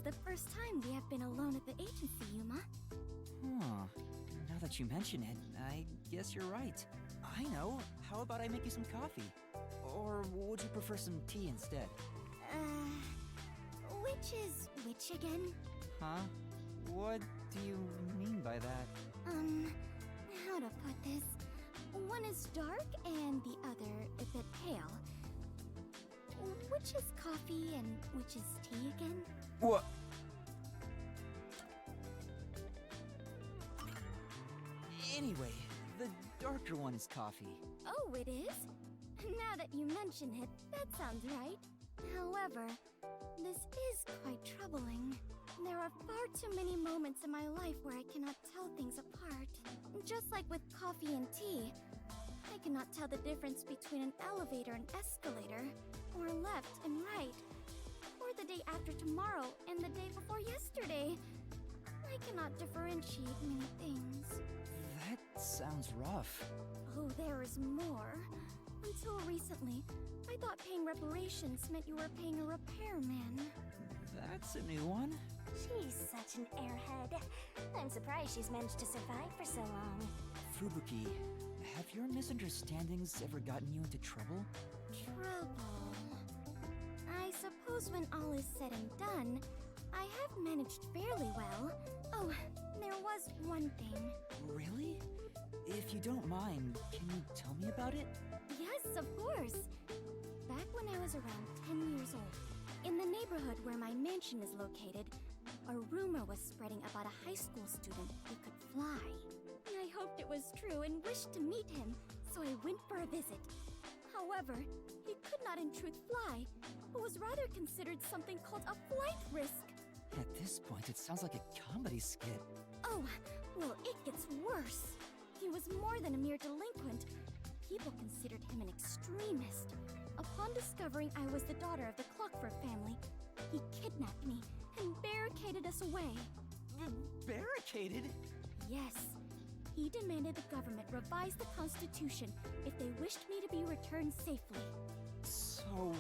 the first time we have been alone at the agency, Yuma. Huh. Now that you mention it, I guess you're right. I know. How about I make you some coffee? Or would you prefer some tea instead? Which is which again? Huh? What do you mean by that? How to put this? One is dark and the other a bit pale. Which is coffee and which is tea again? What? Anyway, the darker one is coffee. Oh, it is? Now that you mention it, that sounds right. However, this is quite troubling. There are far too many moments in my life where I cannot tell things apart. Just like with coffee and tea, I cannot tell the difference between an elevator and escalator, or left and right, or the day after tomorrow and the day before yesterday. I cannot differentiate many things. That sounds rough. Oh, there is more. Until recently, I thought paying reparations meant you were paying a repairman. That's a new one. She's such an airhead. I'm surprised she's managed to survive for so long. Fubuki, have your misunderstandings ever gotten you into trouble? Trouble. I suppose when all is said and done, I have managed fairly well. Oh, there was one thing. Really? If you don't mind, can you tell me about it? Yes, of course. Back when I was around 10 years old, in the neighborhood where my mansion is located, a rumor was spreading about a high school student who could fly. I hoped it was true and wished to meet him, so I went for a visit. However, he could not in truth fly, but was rather considered something called a flight risk. At this point, it sounds like a comedy skit. Oh, well, it gets worse. He was more than a mere delinquent. People considered him an extremist. Upon discovering I was the daughter of the Clockford family, he kidnapped me and barricaded us away. Barricaded? Yes. He demanded the government revise the Constitution if they wished me to be returned safely. So,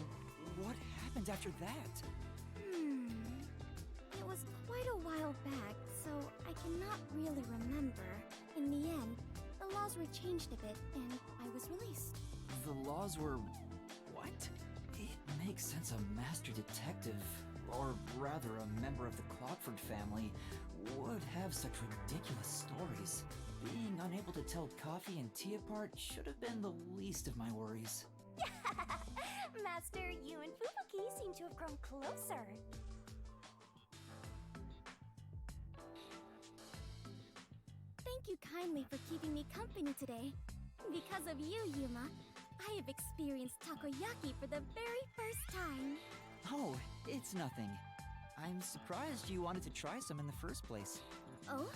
what happened after that? It was quite a while back, so I cannot really remember. In the end, the laws were changed a bit, and I was released. The laws were... what? It makes sense a master detective, or rather a member of the Clockford family, would have such ridiculous stories. Being unable to tell coffee and tea apart should have been the least of my worries. Master, you and Fubuki seem to have grown closer. Thank you kindly for keeping me company today. Because of you, Yuma, I have experienced takoyaki for the very first time. Oh, it's nothing. I'm surprised you wanted to try some in the first place. Oh?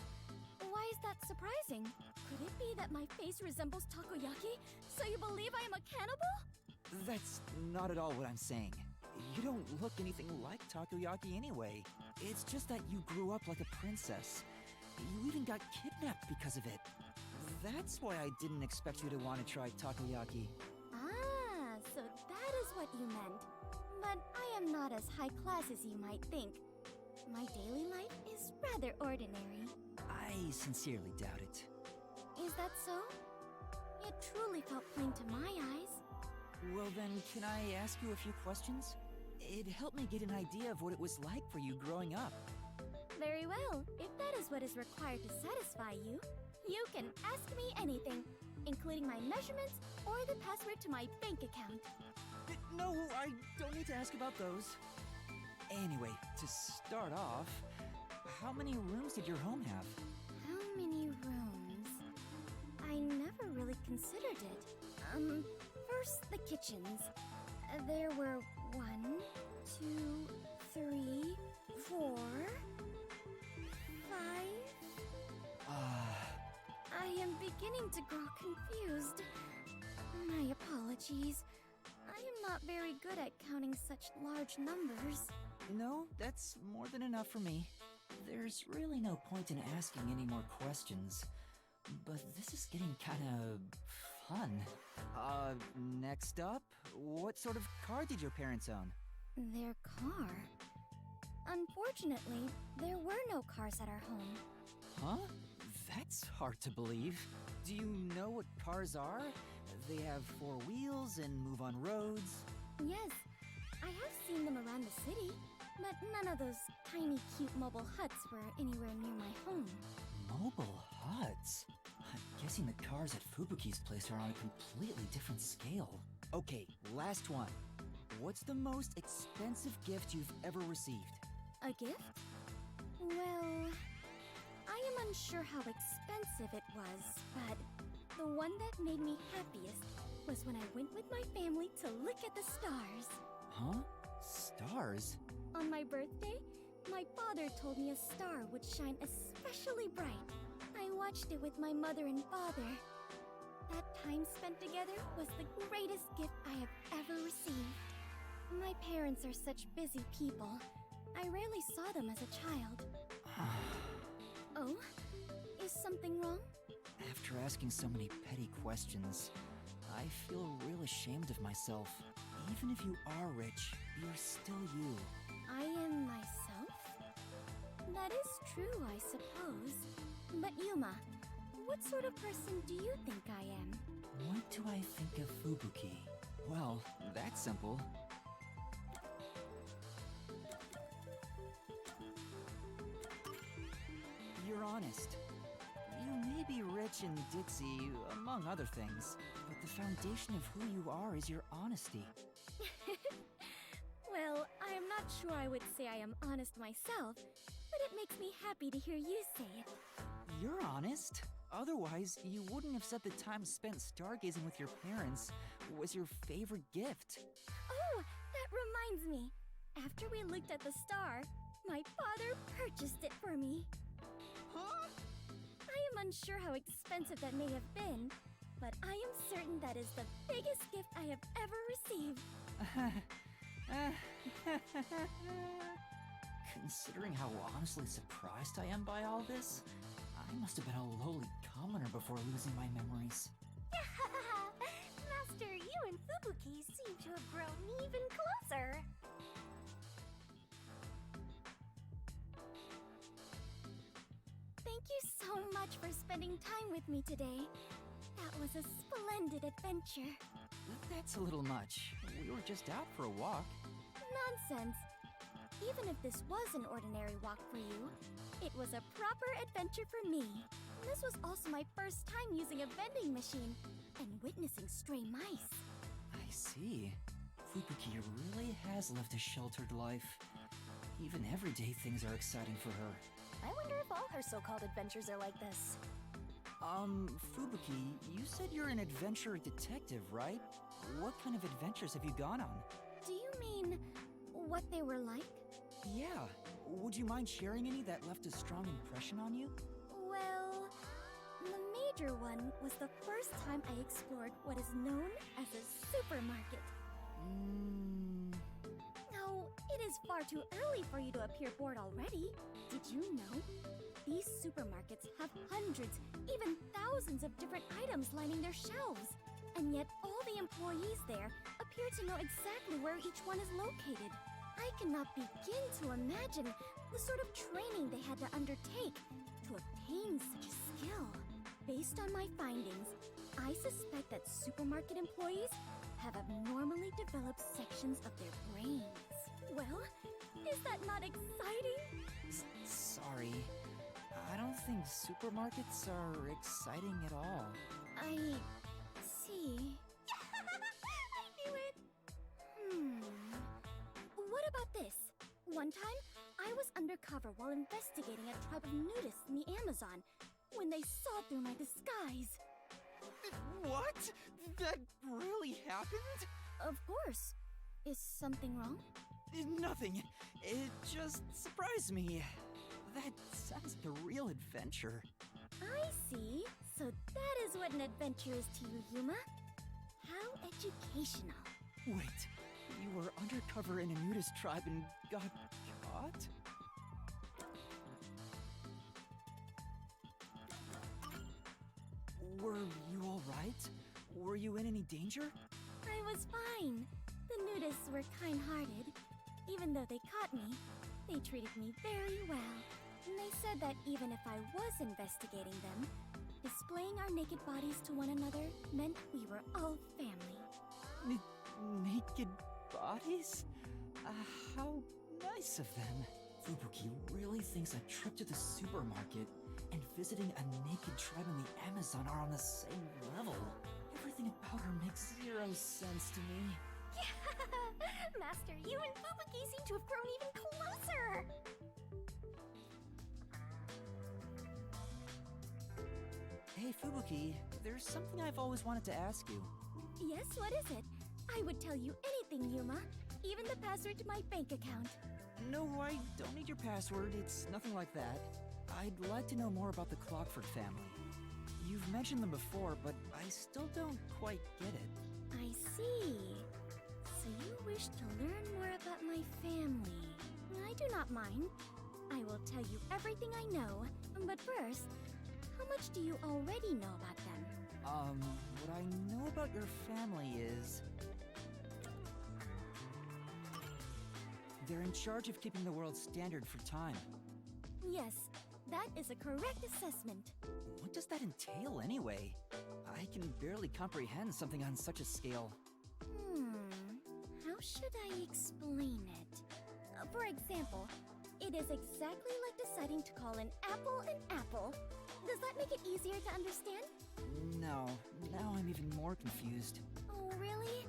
Why is that surprising? Could it be that my face resembles takoyaki, so you believe I am a cannibal? That's not at all what I'm saying. You don't look anything like takoyaki anyway. It's just that you grew up like a princess. You even got kidnapped because of it. That's why I didn't expect you to want to try takoyaki. Ah, so that is what you meant. But I am not as high class as you might think. My daily life is rather ordinary. I sincerely doubt it. Is that so? It truly felt plain to my eyes. Well then, can I ask you a few questions? It'd help me get an idea of what it was like for you growing up. Very well. If that is what is required to satisfy you, you can ask me anything, including my measurements or the password to my bank account. No, I don't need to ask about those. Anyway, to start off, how many rooms did your home have? How many rooms? I never really considered it. First, the kitchens. There were 1, 2, 3, 4, 5. I am beginning to grow confused. My apologies. I am not very good at counting such large numbers. No, that's more than enough for me. There's really no point in asking any more questions. But this is getting kinda fun. Next up, what sort of car did your parents own? Their car? Unfortunately, there were no cars at our home. Huh? That's hard to believe. Do you know what cars are? They have four wheels and move on roads. Yes, I have seen them around the city, but none of those tiny, cute mobile huts were anywhere near my home. Mobile huts? I'm guessing the cars at Fubuki's place are on a completely different scale. Okay, last one. What's the most expensive gift you've ever received? A gift? Well, I am unsure how expensive it was, but the one that made me happiest was when I went with my family to look at the stars. Huh? Stars? On my birthday, my father told me a star would shine especially bright. I watched it with my mother and father. That time spent together was the greatest gift I have ever received. My parents are such busy people. I rarely saw them as a child. Oh? Is something wrong? After asking so many petty questions, I feel real ashamed of myself. Even if you are rich, you're still you. I am myself? That is true, I suppose. But Yuma, what sort of person do you think I am? What do I think of Fubuki? Well, that's simple. You're honest. You may be rich and ditzy, among other things, but the foundation of who you are is your honesty. Well, I am not sure I would say I am honest myself, but it makes me happy to hear you say it. You're honest. Otherwise, you wouldn't have said the time spent stargazing with your parents was your favorite gift. Oh, that reminds me. After we looked at the star, my father purchased it for me. Huh? I am unsure how expensive that may have been, but I am certain that is the biggest gift I have ever received. Considering how honestly surprised I am by all this, I must have been a lowly commoner before losing my memories. Master, you and Fubuki seem to have grown even closer. Thank you so much for spending time with me today. That was a splendid adventure. That's a little much. We were just out for a walk. Nonsense. Even if this was an ordinary walk for you, it was a proper adventure for me. This was also my first time using a vending machine and witnessing stray mice. I see. Fubuki really has lived a sheltered life. Even everyday things are exciting for her. I wonder if all her so-called adventures are like this. Fubuki, you said you're an adventure detective, right? What kind of adventures have you gone on? Do you mean what they were like? Yeah. Would you mind sharing any that left a strong impression on you? Well, the major one was the first time I explored what is known as a supermarket. Now, it is far too early for you to appear bored already. Did you know? These supermarkets have hundreds, even thousands of different items lining their shelves. And yet all the employees there appear to know exactly where each one is located. I cannot begin to imagine the sort of training they had to undertake to obtain such a skill. Based on my findings, I suspect that supermarket employees have abnormally developed sections of their brains. Well, is that not exciting? Sorry. I don't think supermarkets are exciting at all. I see. I knew it! What about this? One time, I was undercover while investigating a tribe of nudists in the Amazon when they saw through my disguise. What? That really happened? Of course. Is something wrong? Nothing. It just surprised me. That sounds like a real adventure. I see. So that is what an adventure is to you, Yuma. How educational. Wait, you were undercover in a nudist tribe and got caught? Were you alright? Were you in any danger? I was fine. The nudists were kind-hearted. Even though they caught me, They treated me very well. And they said that even if I was investigating them, displaying our naked bodies to one another meant we were all family. Naked bodies? How nice of them. Fubuki really thinks a trip to the supermarket and visiting a naked tribe in the Amazon are on the same level. Everything about her makes zero sense to me. Master, you and Fubuki seem to have grown even closer! Hey Fubuki, there's something I've always wanted to ask you. Yes, what is it? I would tell you anything, Yuma. Even the password to my bank account. No, I don't need your password, it's nothing like that. I'd like to know more about the Clockford family. You've mentioned them before, but I still don't quite get it. I see. So you wish to learn more about my family. I do not mind. I will tell you everything I know. But first, how much do you already know about them? What I know about your family is... they're in charge of keeping the world's standard for time. Yes, that is a correct assessment. What does that entail anyway? I can barely comprehend something on such a scale. How should I explain it? For example, it is exactly like deciding to call an apple an apple. Does that make it easier to understand? No, now I'm even more confused. Oh, really?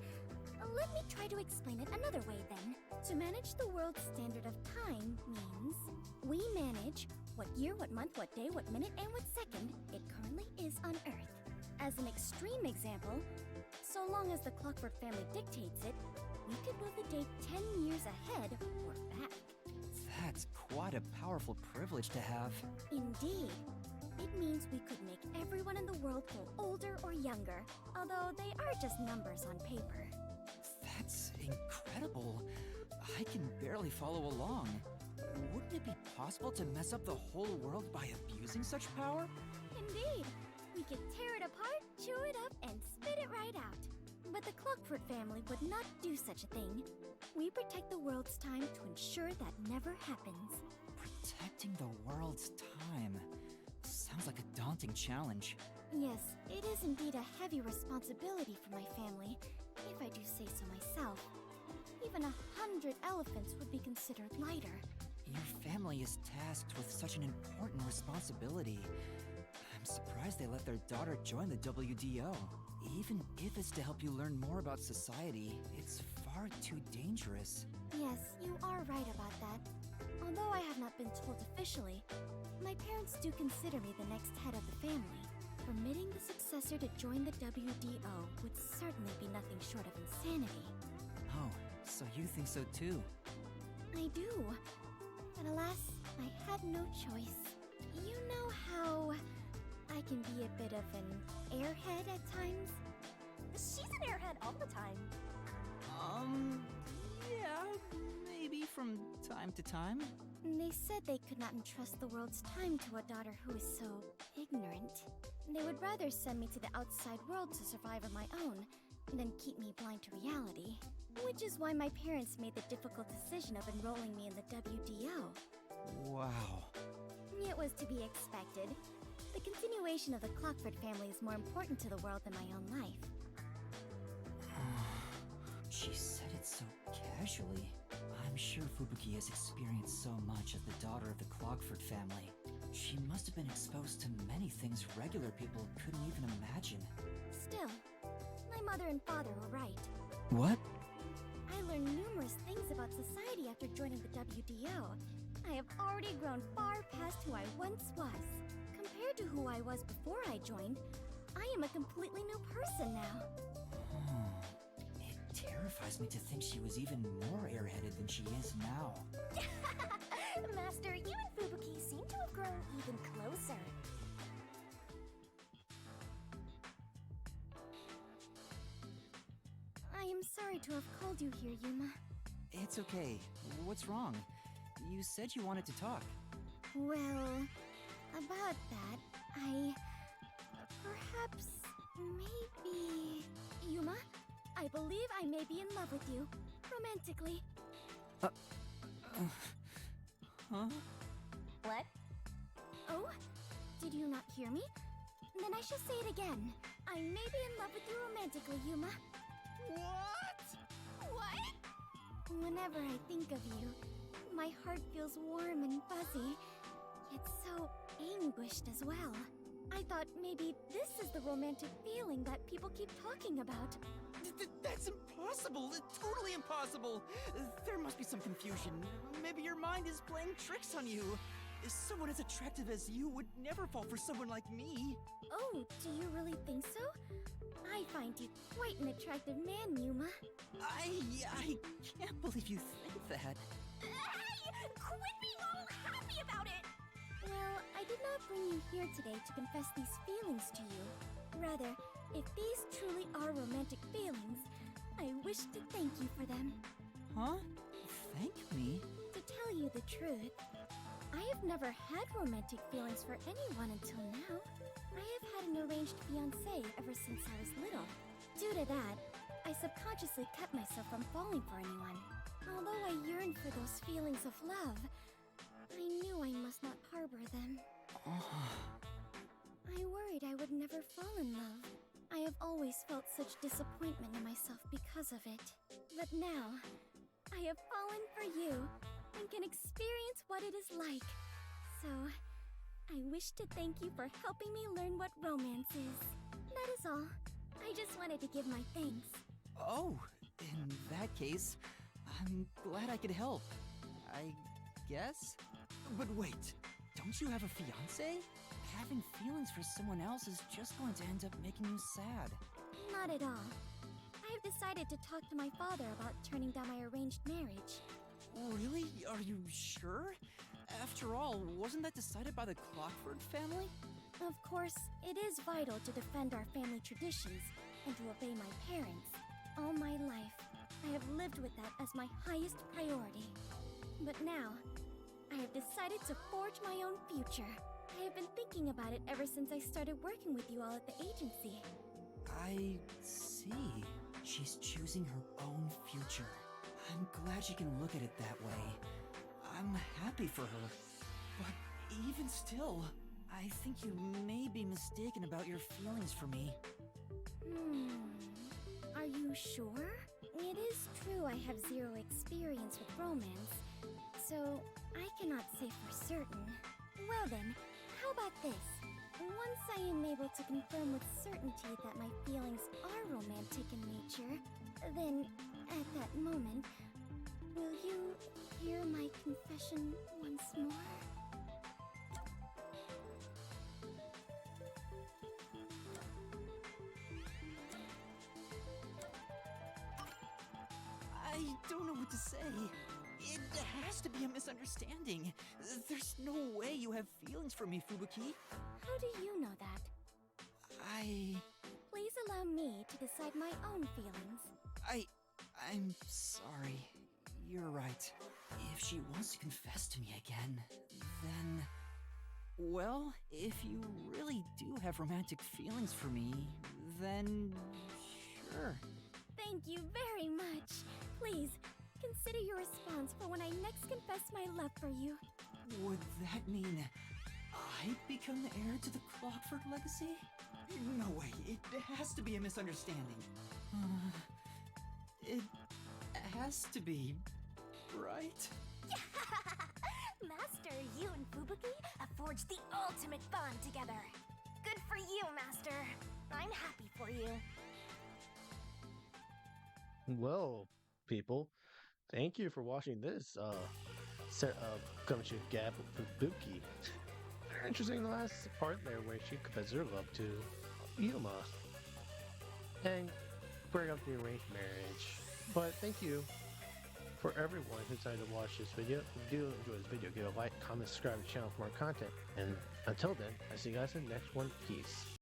Let me try to explain it another way then. To manage the world's standard of time means we manage what year, what month, what day, what minute, and what second it currently is on Earth. As an extreme example, so long as the Clockford family dictates it, we could move the date 10 years ahead or back. That's quite a powerful privilege to have. Indeed. It means we could make everyone in the world feel older or younger, although they are just numbers on paper. That's incredible. I can barely follow along. Wouldn't it be possible to mess up the whole world by abusing such power? Indeed. We could tear it apart, chew it up, and spit it right out. But the Clockford family would not do such a thing. We protect the world's time to ensure that never happens. Protecting the world's time. Sounds like a daunting challenge. Yes, it is indeed a heavy responsibility for my family, if I do say so myself. Even 100 elephants would be considered lighter. Your family is tasked with such an important responsibility. I'm surprised they let their daughter join the WDO. Even if it's to help you learn more about society, it's far too dangerous. Yes, you are right about that. Although I have not been told officially, my parents do consider me the next head of the family. Permitting the successor to join the WDO would certainly be nothing short of insanity. Oh, so you think so too? I do. But alas, I had no choice. You know how I can be a bit of an airhead at times? She's an airhead all the time. Yeah, maybe from time to time. They said they could not entrust the world's time to a daughter who is so ignorant. They would rather send me to the outside world to survive on my own than keep me blind to reality. Which is why my parents made the difficult decision of enrolling me in the WDO. Wow. It was to be expected. The continuation of the Clockford family is more important to the world than my own life. She said it so casually. I'm sure Fubuki has experienced so much as the daughter of the Clockford family. She must have been exposed to many things regular people couldn't even imagine. Still, my mother and father were right. What? I learned numerous things about society after joining the WDO. I have already grown far past who I once was. Compared to who I was before I joined, I am a completely new person now. It terrifies me to think she was even more airheaded than she is now. Master, you and Fubuki seem to have grown even closer. I am sorry to have called you here, Yuma. It's okay. What's wrong? You said you wanted to talk. Well, about that, perhaps, maybe... Yuma, I believe I may be in love with you. Romantically. Huh? What? Oh? Did you not hear me? Then I shall say it again. I may be in love with you romantically, Yuma. What? What? Whenever I think of you, my heart feels warm and fuzzy, yet so anguished as well. I thought maybe this is the romantic feeling that people keep talking about. That's impossible! Totally impossible! There must be some confusion. Maybe your mind is playing tricks on you. Someone as attractive as you would never fall for someone like me. Oh, do you really think so? I find you quite an attractive man, Yuma. I can't believe you think that. Hey! Quit being all happy about it! Well, I did not bring you here today to confess these feelings to you. Rather, if these truly are romantic feelings, I wish to thank you for them. Huh? Thank me? To tell you the truth, I have never had romantic feelings for anyone until now. I have had an arranged fiancé ever since I was little. Due to that, I subconsciously kept myself from falling for anyone. Although I yearned for those feelings of love, I knew I must not harbor them. I worried I would never fall in love. I have always felt such disappointment in myself because of it. But now, I have fallen for you and can experience what it is like. So, I wish to thank you for helping me learn what romance is. That is all. I just wanted to give my thanks. Oh, in that case, I'm glad I could help. I guess? But wait, don't you have a fiancé? Having feelings for someone else is just going to end up making you sad. Not at all. I have decided to talk to my father about turning down my arranged marriage. Really? Are you sure? After all, wasn't that decided by the Clockford family? Of course, it is vital to defend our family traditions and to obey my parents. All my life, I have lived with that as my highest priority. But now, I have decided to forge my own future. I have been thinking about it ever since I started working with you all at the agency. I see. She's choosing her own future. I'm glad she can look at it that way. I'm happy for her. But even still, I think you may be mistaken about your feelings for me. Are you sure? It is true I have zero experience with romance, so I cannot say for certain. Well then, how about this? Once I am able to confirm with certainty that my feelings are romantic in nature, then, at that moment, will you hear my confession once more? I don't know what to say. It has to be a misunderstanding. There's no way you have feelings for me, Fubuki. How do you know that? Please allow me to decide my own feelings. I'm sorry. You're right. If she wants to confess to me again, then... Well, if you really do have romantic feelings for me, then... sure. Thank you very much. Please, consider your response for when I next confess my love for you. Would that mean I become the heir to the Clockford legacy? No way, it has to be a misunderstanding. It has to be, right? Master, you and Fubuki have forged the ultimate bond together. Good for you, Master. I'm happy for you. Well, people, thank you for watching this set of Gumshoe Gab with Fubuki. Very interesting the last part there where she confesses her love to Yuma and bring up the arranged marriage. But thank you for everyone who decided to watch this video. If you do enjoy this video, give a like, comment, subscribe to the channel for more content. And until then, I see you guys in the next one. Peace.